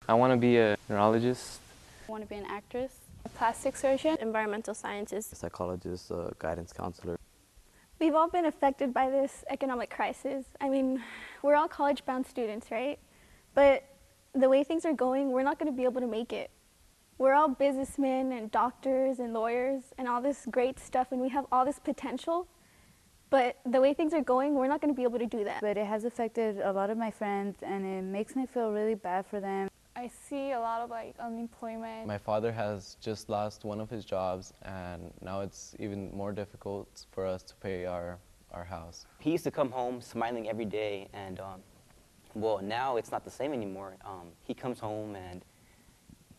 I want to be a neurologist. I want to be an actress, a plastic surgeon, environmental scientist, a psychologist, a guidance counselor. We've all been affected by this economic crisis. I mean, we're all college-bound students, right? But the way things are going, we're not going to be able to make it. We're all businessmen and doctors and lawyers and all this great stuff, and we have all this potential. But the way things are going, we're not going to be able to do that. But it has affected a lot of my friends, and it makes me feel really bad for them. I see a lot of unemployment. My father has just lost one of his jobs, and now it's even more difficult for us to pay our house. He used to come home smiling every day, and well, now it's not the same anymore. He comes home and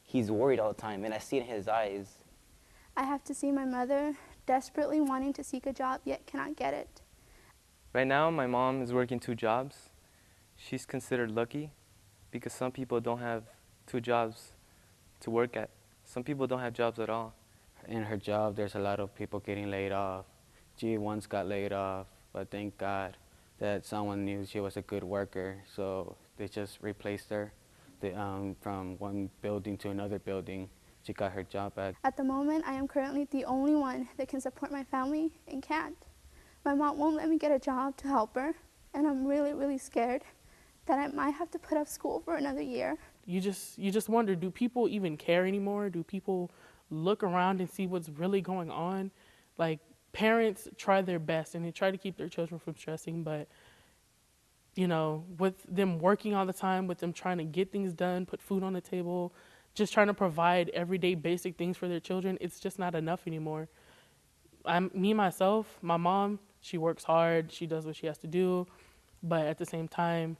he's worried all the time, and I see it in his eyes. I have to see my mother desperately wanting to seek a job, yet cannot get it. Right now, my mom is working 2 jobs. She's considered lucky because some people don't have 2 jobs to work at. Some people don't have jobs at all. In her job, there's a lot of people getting laid off. She once got laid off, but thank God that someone knew she was a good worker, so they just replaced her. From one building to another building, she got her job back. At the moment, I am currently the only one that can support my family and can't. My mom won't let me get a job to help her, and I'm really, really scared that I might have to put off school for another year. You just wonder, do people even care anymore? Do people look around and see what's really going on? Like, parents try their best and they try to keep their children from stressing, but you know, with them working all the time, with them trying to get things done, put food on the table, just trying to provide everyday basic things for their children, it's just not enough anymore. Myself, my mom, she works hard, she does what she has to do, but at the same time,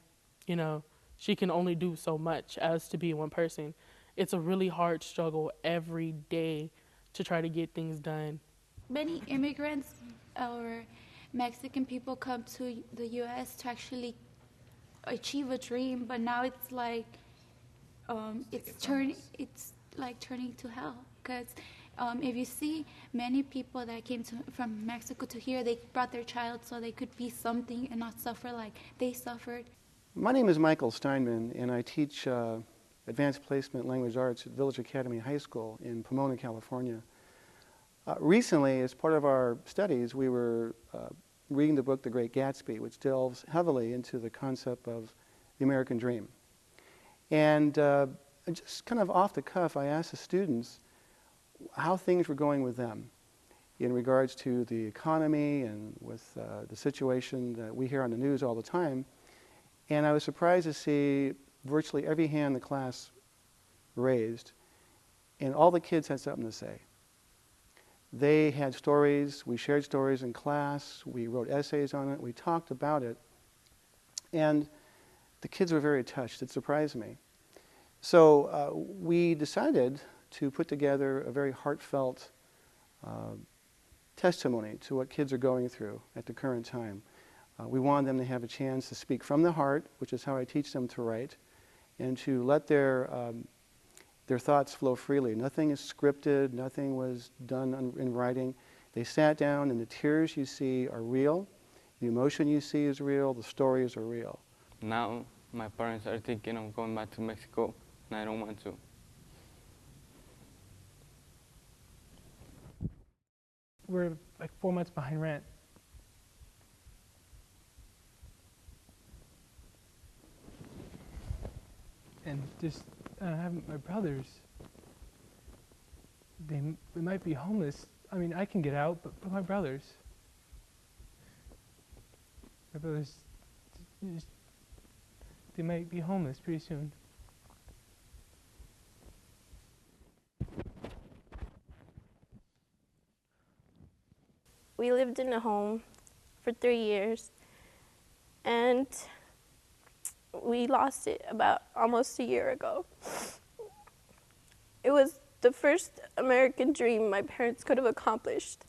you know, she can only do so much as to be one person. It's a really hard struggle every day to try to get things done. Many immigrants or Mexican people come to the U.S. to actually achieve a dream, but now it's like turning to hell. Because if you see many people that came from Mexico to here, they brought their child so they could be something and not suffer like they suffered. My name is Michael Steinman, and I teach Advanced Placement Language Arts at Village Academy High School in Pomona, California. Recently, as part of our studies, we were reading the book The Great Gatsby, which delves heavily into the concept of the American dream. And just kind of off the cuff, I asked the students how things were going with them in regards to the economy and with the situation that we hear on the news all the time. And I was surprised to see virtually every hand in the class raised, and all the kids had something to say. They had stories, we shared stories in class, we wrote essays on it, we talked about it, and the kids were very touched. It surprised me. So we decided to put together a very heartfelt testimony to what kids are going through at the current time. We wanted them to have a chance to speak from the heart, which is how I teach them to write, and to let their thoughts flow freely. Nothing is scripted, nothing was done in writing. They sat down, and the tears you see are real, the emotion you see is real, the stories are real. Now my parents are thinking of going back to Mexico, and I don't want to. We're like 4 months behind rent. And just having my brothers, they might be homeless. I mean, I can get out, but my brothers, they might be homeless pretty soon. We lived in a home for 3 years, and we lost it about almost a year ago. It was the first American dream my parents could have accomplished,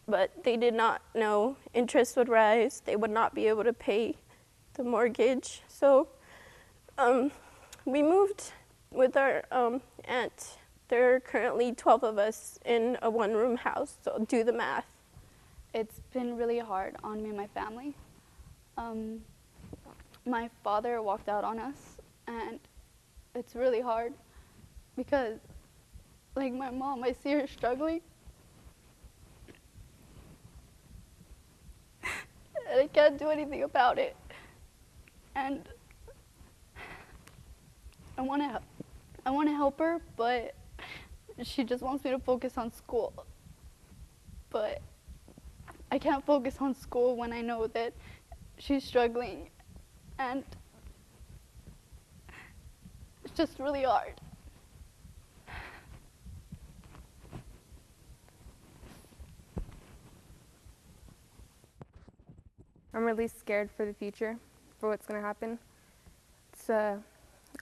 but they did not know interest would rise. They would not be able to pay the mortgage. So we moved with our aunt. There are currently 12 of us in a one-room house, so do the math. It's been really hard on me and my family. My father walked out on us, and it's really hard because, like my mom, I see her struggling. And I can't do anything about it. And I want to help her, but she just wants me to focus on school. But I can't focus on school when I know that she's struggling, and it's just really hard. I'm really scared for the future, for what's going to happen. It's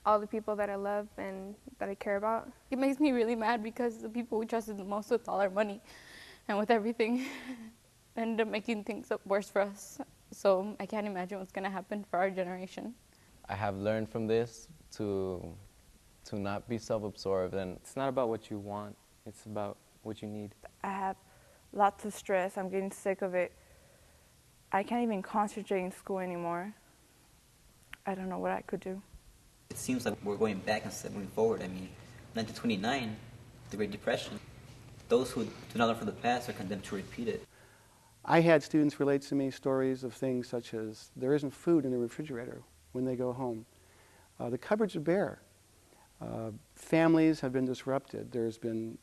all the people that I love and that I care about. It makes me really mad because the people we trusted the most with all our money and with everything ended up making things worse for us. So I can't imagine what's going to happen for our generation. I have learned from this to not be self-absorbed. And it's not about what you want, it's about what you need. I have lots of stress. I'm getting sick of it. I can't even concentrate in school anymore. I don't know what I could do. It seems like we're going back instead of moving forward. I mean, 1929, the Great Depression, those who do not learn from the past are condemned to repeat it. I had students relate to me stories of things such as there isn't food in the refrigerator when they go home. The cupboards are bare. Families have been disrupted. There's been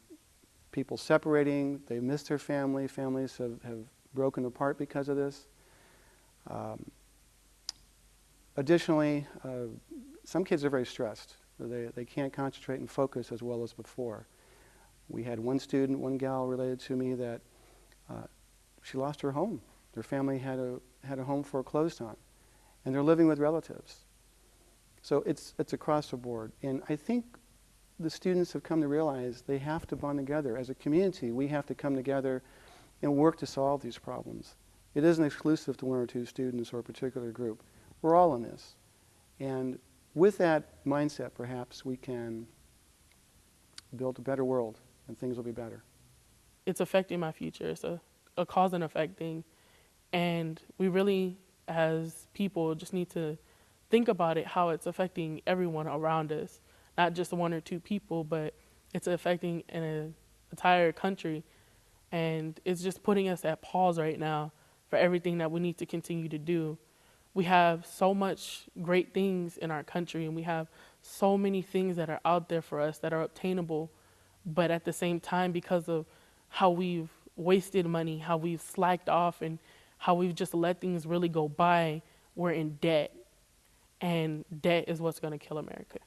people separating. They miss their family. Families have broken apart because of this. Additionally, some kids are very stressed. They can't concentrate and focus as well as before. We had one student, one gal related to me that she lost her home. Their family had a home foreclosed on, and they're living with relatives. So it's across the board. And I think the students have come to realize they have to bond together. As a community, we have to come together and work to solve these problems. It isn't exclusive to one or two students or a particular group. We're all in this. And with that mindset, perhaps we can build a better world and things will be better. It's affecting my future. It's a cause and effect thing. And we really, as people, just need to think about it, how it's affecting everyone around us. Not just one or two people, but it's affecting an entire country. And it's just putting us at pause right now for everything that we need to continue to do. We have so much great things in our country, and we have so many things that are out there for us that are obtainable. But at the same time, because of how we've wasted money, how we've slacked off, and how we've just let things really go by, we're in debt. And debt is what's going to kill America.